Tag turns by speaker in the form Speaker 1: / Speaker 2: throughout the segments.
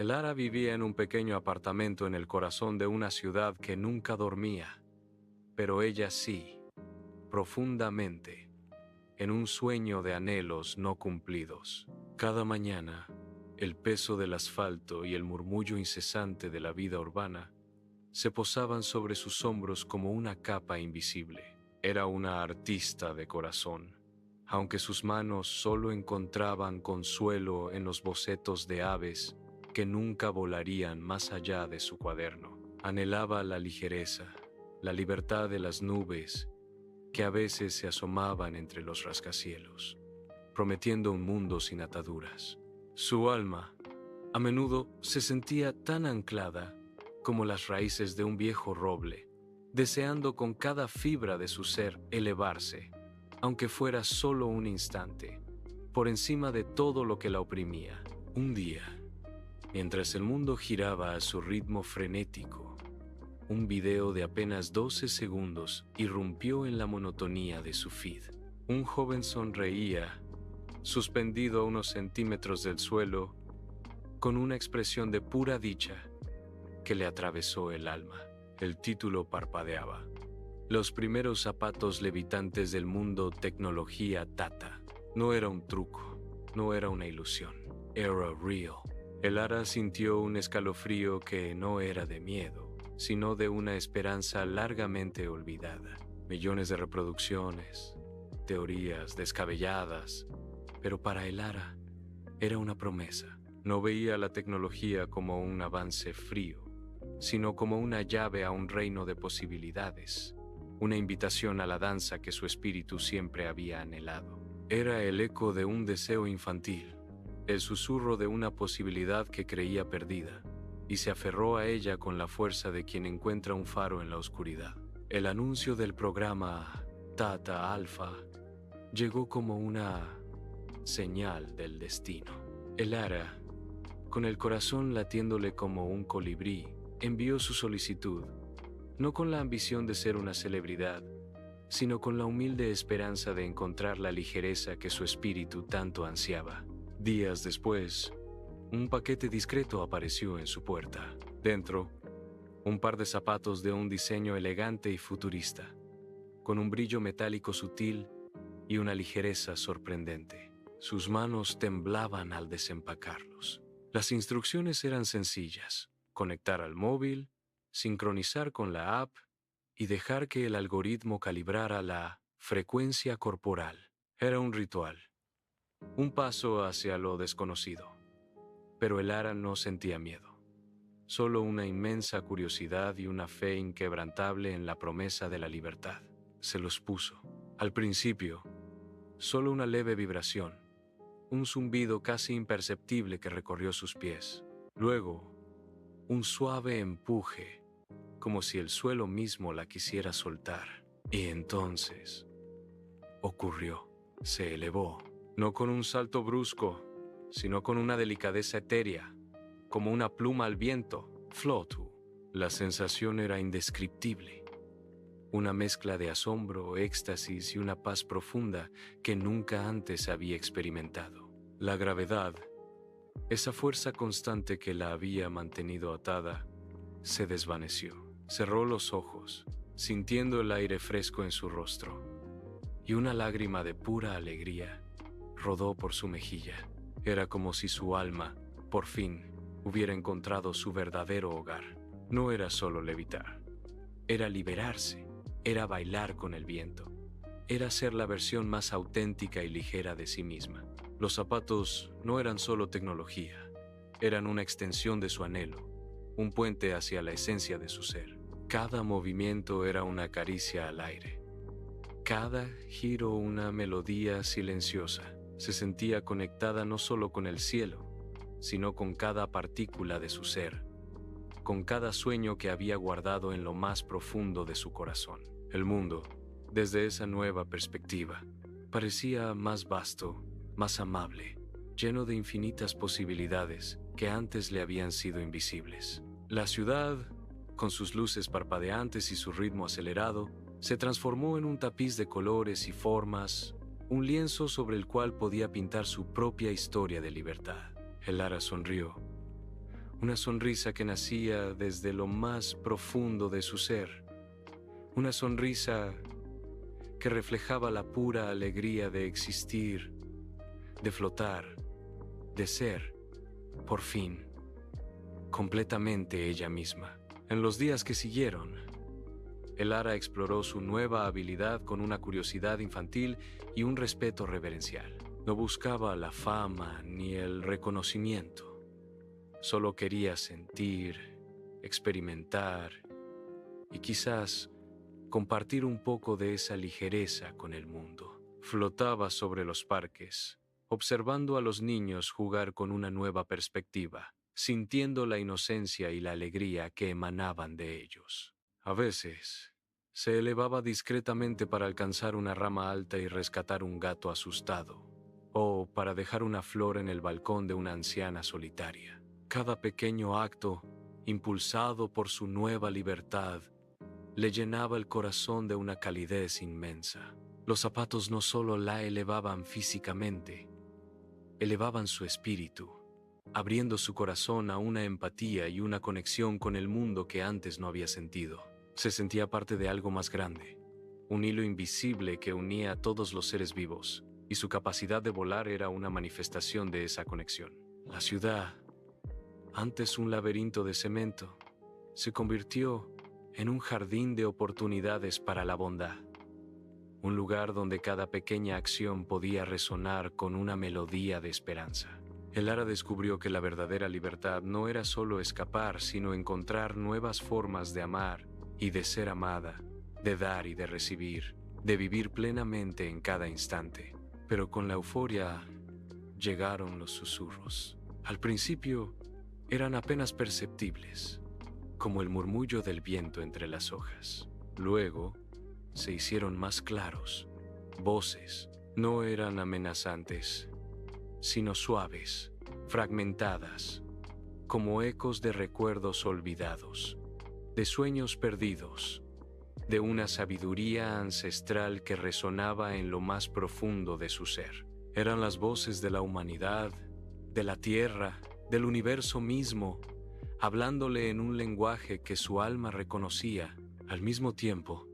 Speaker 1: Elara vivía en un pequeño apartamento en el corazón de una ciudad que nunca dormía, pero ella sí, profundamente, en un sueño de anhelos no cumplidos. Cada mañana, el peso del asfalto y el murmullo incesante de la vida urbana se posaban sobre sus hombros como una capa invisible. Era una artista de corazón, aunque sus manos solo encontraban consuelo en los bocetos de aves que nunca volarían más allá de su cuaderno. Anhelaba la ligereza, la libertad de las nubes que a veces se asomaban entre los rascacielos, prometiendo un mundo sin ataduras. Su alma, a menudo, se sentía tan anclada como las raíces de un viejo roble, deseando con cada fibra de su ser elevarse, aunque fuera solo un instante, por encima de todo lo que la oprimía. Un día, mientras el mundo giraba a su ritmo frenético, un video de apenas 12 segundos irrumpió en la monotonía de su feed. Un joven sonreía, suspendido a unos centímetros del suelo, con una expresión de pura dicha que le atravesó el alma. El título parpadeaba: Los primeros zapatos levitantes del mundo tecnología Tata. No era un truco, no era una ilusión, era real. Elara sintió un escalofrío que no era de miedo, sino de una esperanza largamente olvidada. Millones de reproducciones, teorías descabelladas, pero para Elara era una promesa. No veía la tecnología como un avance frío, sino como una llave a un reino de posibilidades, una invitación a la danza que su espíritu siempre había anhelado. Era el eco de un deseo infantil, el susurro de una posibilidad que creía perdida, y se aferró a ella con la fuerza de quien encuentra un faro en la oscuridad. El anuncio del programa Tata Alpha llegó como una señal del destino. Elara, con el corazón latiéndole como un colibrí, envió su solicitud, no con la ambición de ser una celebridad, sino con la humilde esperanza de encontrar la ligereza que su espíritu tanto ansiaba. Días después, un paquete discreto apareció en su puerta. Dentro, un par de zapatos de un diseño elegante y futurista, con un brillo metálico sutil y una ligereza sorprendente. Sus manos temblaban al desempacarlos. Las instrucciones eran sencillas: conectar al móvil, sincronizar con la app y dejar que el algoritmo calibrara la frecuencia corporal. Era un ritual, un paso hacia lo desconocido. Pero Elara no sentía miedo, solo una inmensa curiosidad y una fe inquebrantable en la promesa de la libertad. Se los puso. Al principio, solo una leve vibración, un zumbido casi imperceptible que recorrió sus pies. Luego, un suave empuje, como si el suelo mismo la quisiera soltar. Y entonces, ocurrió. Se elevó, no con un salto brusco, sino con una delicadeza etérea, como una pluma al viento. Flotó. La sensación era indescriptible. Una mezcla de asombro, éxtasis y una paz profunda que nunca antes había experimentado. La gravedad, esa fuerza constante que la había mantenido atada, se desvaneció. Cerró los ojos, sintiendo el aire fresco en su rostro, y una lágrima de pura alegría rodó por su mejilla. Era como si su alma, por fin, hubiera encontrado su verdadero hogar. No era solo levitar, era liberarse, era bailar con el viento, era ser la versión más auténtica y ligera de sí misma. Los zapatos no eran solo tecnología, eran una extensión de su anhelo, un puente hacia la esencia de su ser. Cada movimiento era una caricia al aire, cada giro una melodía silenciosa. Se sentía conectada no solo con el cielo, sino con cada partícula de su ser, con cada sueño que había guardado en lo más profundo de su corazón. El mundo, desde esa nueva perspectiva, parecía más vasto, más amable, lleno de infinitas posibilidades que antes le habían sido invisibles. La ciudad, con sus luces parpadeantes y su ritmo acelerado, se transformó en un tapiz de colores y formas, un lienzo sobre el cual podía pintar su propia historia de libertad. Elara sonrió. una sonrisa que nacía desde lo más profundo de su ser, una sonrisa que reflejaba la pura alegría de existir, de flotar, de ser, por fin, completamente ella misma. En los días que siguieron, Elara exploró su nueva habilidad con una curiosidad infantil y un respeto reverencial. No buscaba la fama ni el reconocimiento. Solo quería sentir, experimentar y quizás compartir un poco de esa ligereza con el mundo. Flotaba sobre los parques, observando a los niños jugar con una nueva perspectiva, sintiendo la inocencia y la alegría que emanaban de ellos. A veces, se elevaba discretamente para alcanzar una rama alta y rescatar un gato asustado, o para dejar una flor en el balcón de una anciana solitaria. Cada pequeño acto, impulsado por su nueva libertad, le llenaba el corazón de una calidez inmensa. Los zapatos no solo la elevaban físicamente, elevaban su espíritu, abriendo su corazón a una empatía y una conexión con el mundo que antes no había sentido. Se sentía parte de algo más grande, un hilo invisible que unía a todos los seres vivos, y su capacidad de volar era una manifestación de esa conexión. La ciudad, antes un laberinto de cemento, se convirtió en un jardín de oportunidades para la bondad, un lugar donde cada pequeña acción podía resonar con una melodía de esperanza. Elara descubrió que la verdadera libertad no era solo escapar, sino encontrar nuevas formas de amar y de ser amada, de dar y de recibir, de vivir plenamente en cada instante. Pero con la euforia llegaron los susurros. Al principio eran apenas perceptibles, como el murmullo del viento entre las hojas. Luego se hicieron más claros. Voces no eran amenazantes, sino suaves, fragmentadas, como ecos de recuerdos olvidados, de sueños perdidos, de una sabiduría ancestral que resonaba en lo más profundo de su ser. Eran las voces de la humanidad, de la tierra, del universo mismo, hablándole en un lenguaje que su alma reconocía. Al mismo tiempo,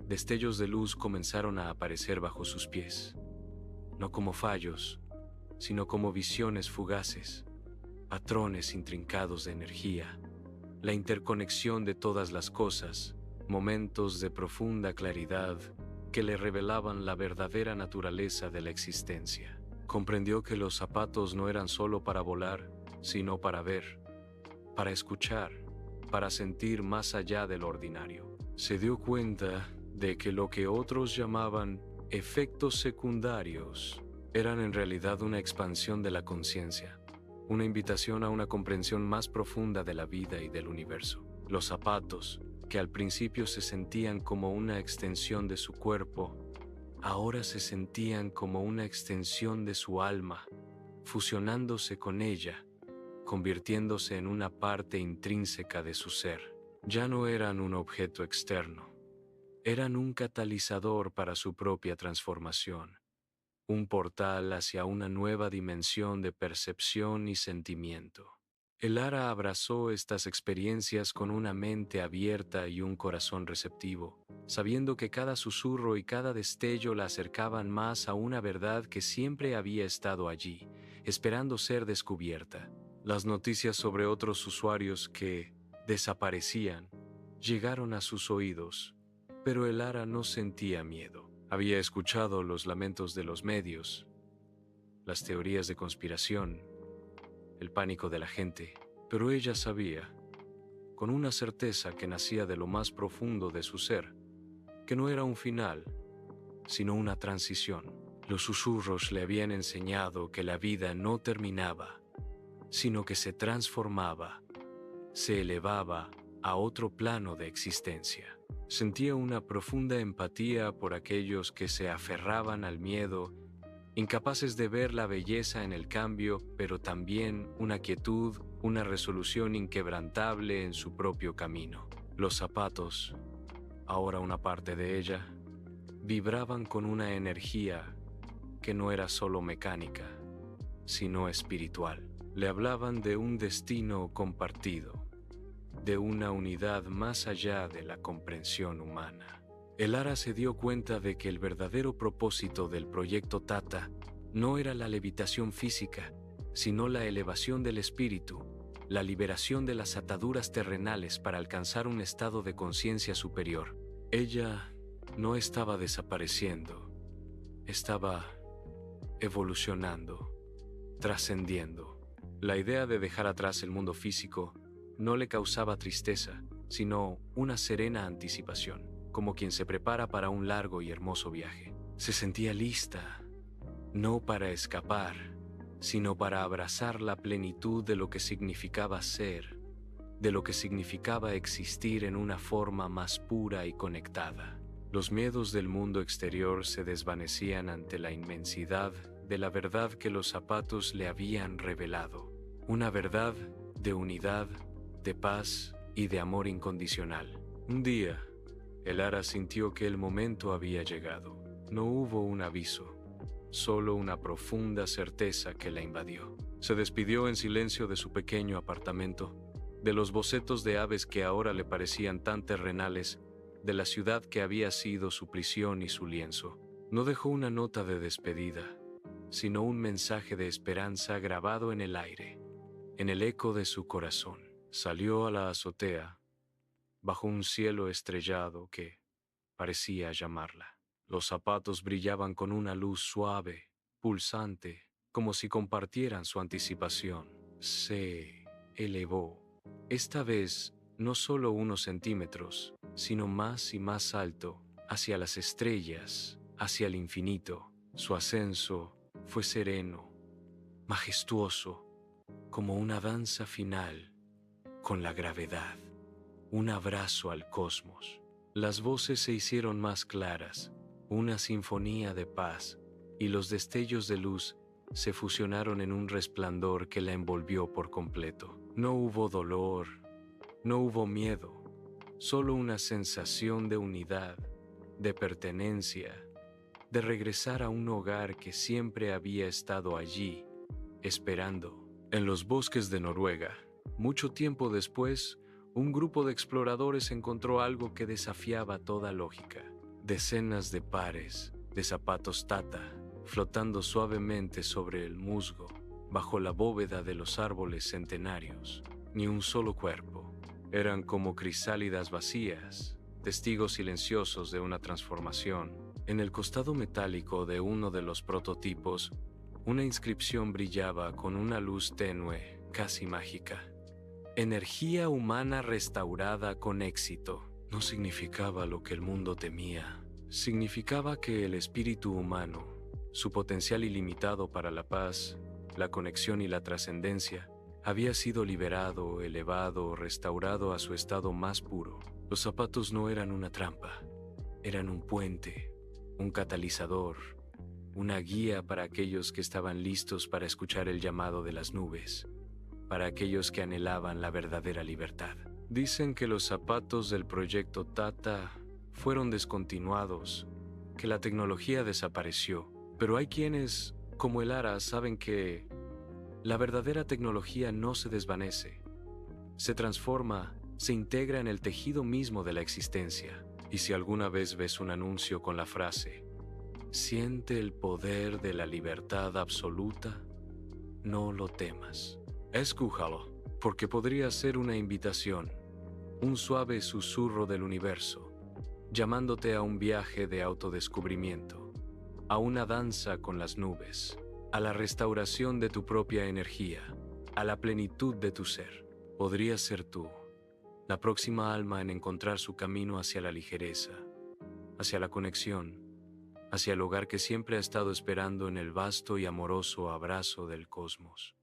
Speaker 1: destellos de luz comenzaron a aparecer bajo sus pies, no como fallos, sino como visiones fugaces, patrones intrincados de energía, la interconexión de todas las cosas, momentos de profunda claridad que le revelaban la verdadera naturaleza de la existencia. Comprendió que los zapatos no eran solo para volar, sino para ver, para escuchar, para sentir más allá del ordinario. Se dio cuenta de que lo que otros llamaban efectos secundarios eran en realidad una expansión de la conciencia, una invitación a una comprensión más profunda de la vida y del universo. Los zapatos, que al principio se sentían como una extensión de su cuerpo, ahora se sentían como una extensión de su alma, fusionándose con ella, convirtiéndose en una parte intrínseca de su ser. Ya no eran un objeto externo, eran un catalizador para su propia transformación, un portal hacia una nueva dimensión de percepción y sentimiento. Elara abrazó estas experiencias con una mente abierta y un corazón receptivo, sabiendo que cada susurro y cada destello la acercaban más a una verdad que siempre había estado allí, esperando ser descubierta. Las noticias sobre otros usuarios que desaparecían llegaron a sus oídos, pero Elara no sentía miedo. Había escuchado los lamentos de los medios, las teorías de conspiración, el pánico de la gente, pero ella sabía, con una certeza que nacía de lo más profundo de su ser, que no era un final, sino una transición. Los susurros le habían enseñado que la vida no terminaba, sino que se transformaba, se elevaba a otro plano de existencia. Sentía una profunda empatía por aquellos que se aferraban al miedo, incapaces de ver la belleza en el cambio, pero también una quietud, una resolución inquebrantable en su propio camino. Los zapatos, ahora una parte de ella, vibraban con una energía que no era solo mecánica, sino espiritual. Le hablaban de un destino compartido, de una unidad más allá de la comprensión humana. El Ara se dio cuenta de que el verdadero propósito del proyecto Tata no era la levitación física, sino la elevación del espíritu, la liberación de las ataduras terrenales para alcanzar un estado de conciencia superior. Ella no estaba desapareciendo, estaba evolucionando, trascendiendo. La idea de dejar atrás el mundo físico no le causaba tristeza, sino una serena anticipación, como quien se prepara para un largo y hermoso viaje. Se sentía lista, no para escapar, sino para abrazar la plenitud de lo que significaba ser, de lo que significaba existir en una forma más pura y conectada. Los miedos del mundo exterior se desvanecían ante la inmensidad de la verdad que los zapatos le habían revelado. Una verdad de unidad, de paz y de amor incondicional. Un día, el Ara sintió que el momento había llegado. No hubo un aviso, solo una profunda certeza que la invadió. Se despidió en silencio de su pequeño apartamento, de los bocetos de aves que ahora le parecían tan terrenales, de la ciudad que había sido su prisión y su lienzo. No dejó una nota de despedida, sino un mensaje de esperanza grabado en el aire, en el eco de su corazón. Salió a la azotea, bajo un cielo estrellado que parecía llamarla. Los zapatos brillaban con una luz suave, pulsante, como si compartieran su anticipación. Se elevó, esta vez no solo unos centímetros, sino más y más alto, hacia las estrellas, hacia el infinito. Su ascenso fue sereno, majestuoso, como una danza final con la gravedad, un abrazo al cosmos. Las voces se hicieron más claras, una sinfonía de paz, y los destellos de luz se fusionaron en un resplandor que la envolvió por completo. No hubo dolor, no hubo miedo, solo una sensación de unidad, de pertenencia, de regresar a un hogar que siempre había estado allí, esperando. En los bosques de Noruega, mucho tiempo después, un grupo de exploradores encontró algo que desafiaba toda lógica. Decenas de pares de zapatos Tata flotando suavemente sobre el musgo, bajo la bóveda de los árboles centenarios. Ni un solo cuerpo. Eran como crisálidas vacías, testigos silenciosos de una transformación. En el costado metálico de uno de los prototipos, una inscripción brillaba con una luz tenue, casi mágica. Energía humana restaurada con éxito. No significaba lo que el mundo temía. Significaba que el espíritu humano, su potencial ilimitado para la paz, la conexión y la trascendencia, había sido liberado, elevado, restaurado a su estado más puro. Los zapatos no eran una trampa, eran un puente, un catalizador, una guía para aquellos que estaban listos para escuchar el llamado de las nubes, para aquellos que anhelaban la verdadera libertad. Dicen que los zapatos del proyecto Tata fueron descontinuados, que la tecnología desapareció, pero hay quienes, como el Ara, saben que la verdadera tecnología no se desvanece, se transforma, se integra en el tejido mismo de la existencia. Y si alguna vez ves un anuncio con la frase «Siente el poder de la libertad absoluta», no lo temas. Escúchalo, porque podría ser una invitación, un suave susurro del universo, llamándote a un viaje de autodescubrimiento, a una danza con las nubes, a la restauración de tu propia energía, a la plenitud de tu ser. Podría ser tú, la próxima alma en encontrar su camino hacia la ligereza, hacia la conexión, hacia el hogar que siempre ha estado esperando en el vasto y amoroso abrazo del cosmos.